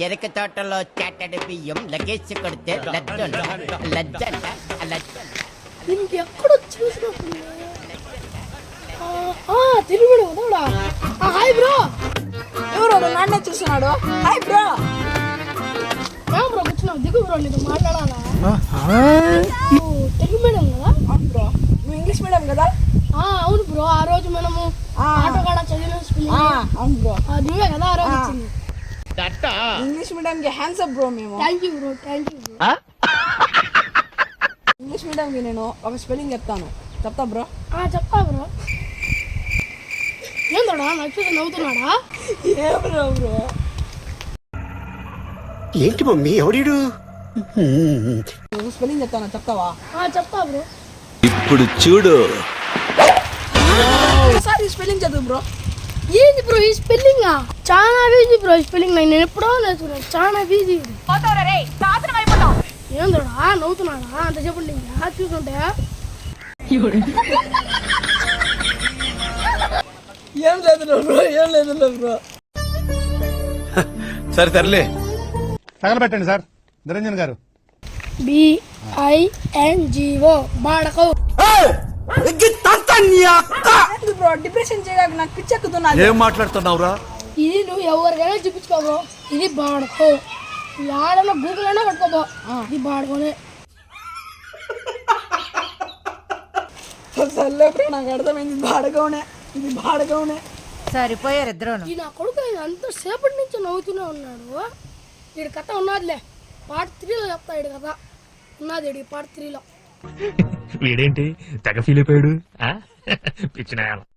చెరుకు తోటలో చాటడి బియ్యం లగేజ్ కొడితే లజ్జంట. దీనికి ఎక్కడో చూసినట్టుంది. తెలుగు కదా. Hi bro. ఎవరు నాన్నే చూస్తున్నాడు? Hi bro. బ్రో కూర్చున్నావు, దిగు బ్రో, నీతో మాట్లాడాలా? తెలుగు మీడియం కదా? అవును బ్రో. నువ్వు ఇంగ్లీష్ మీడియం కదా? అవును బ్రో. ఆ రోజు మనము ఆటో కాడ చదివిన అవును బ్రో. నువ్వే కదా ఆ రోజు వచ్చింది. ఇంగ్లీష్ మీడియం కి హ్యాండ్స్ అప్ బ్రో. మేము thank you bro. English medium కి నేను ఒక స్పెల్లింగ్ చెప్తాను, చెప్తా బ్రో? చెప్తా బ్రో. ఏందోడా నచ్చుతా నవ్వుతున్నాడా? ఏ బ్రో బ్రో ఏంటి మమ్మీ ఎవడీడు? స్పెల్లింగ్ చెప్తాను, చెప్తావా? చెప్తా బ్రో. ఇప్పుడు చూడు. ఒకసారి స్పెల్లింగ్ చదువు బ్రో. ఏంది బ్రో ఈ స్పెల్లింగ్? చాలా ఈజీ బ్రో ఈ స్పెల్లింగ్. నేను ఎప్పుడో నేర్చుకున్నాను, చాలా ఈజీ. ఏందోడా నవ్వుతున్నాడా? అంత చెప్పండి చూసుకుంటే. ఏం లేదు బ్రో, ఏం లేదు బ్రో. సరే తరలే. తగలబెట్టండి సార్ నిరంజన్ గారు. BINGO బాడకో. బ్రో డిప్రెషన్ చేయడానికి నాకు పిచ్చెక్కుతున్నా. ఏం మాట్లాడుతున్నావురా? ఇది నువ్వు ఎవరికైనా చూపించుకో బ్రో. ఇది బాడకో. ఆడన్నా గూగుల్ అయినా పట్టుకోబో. ఇది బాడుకోనే. సర్లే బ్రో, నాకు అర్థమైంది. బాడగౌనే, ఇది బాడగౌనే. సరిపోయారు ఇద్దరు. ఈ నా కొడుకు అంతసేపటి నుంచి నవ్వుతూనే ఉన్నాడు. వీడి కథ ఉన్నదిలే, పార్ట్ 3లో చెప్తా. వీడి కథ ఉన్నది, వీడి పార్ట్ 3లో. వీడేంటి తెగ ఫీల్ అయిపోయాడు? పిచ్చిన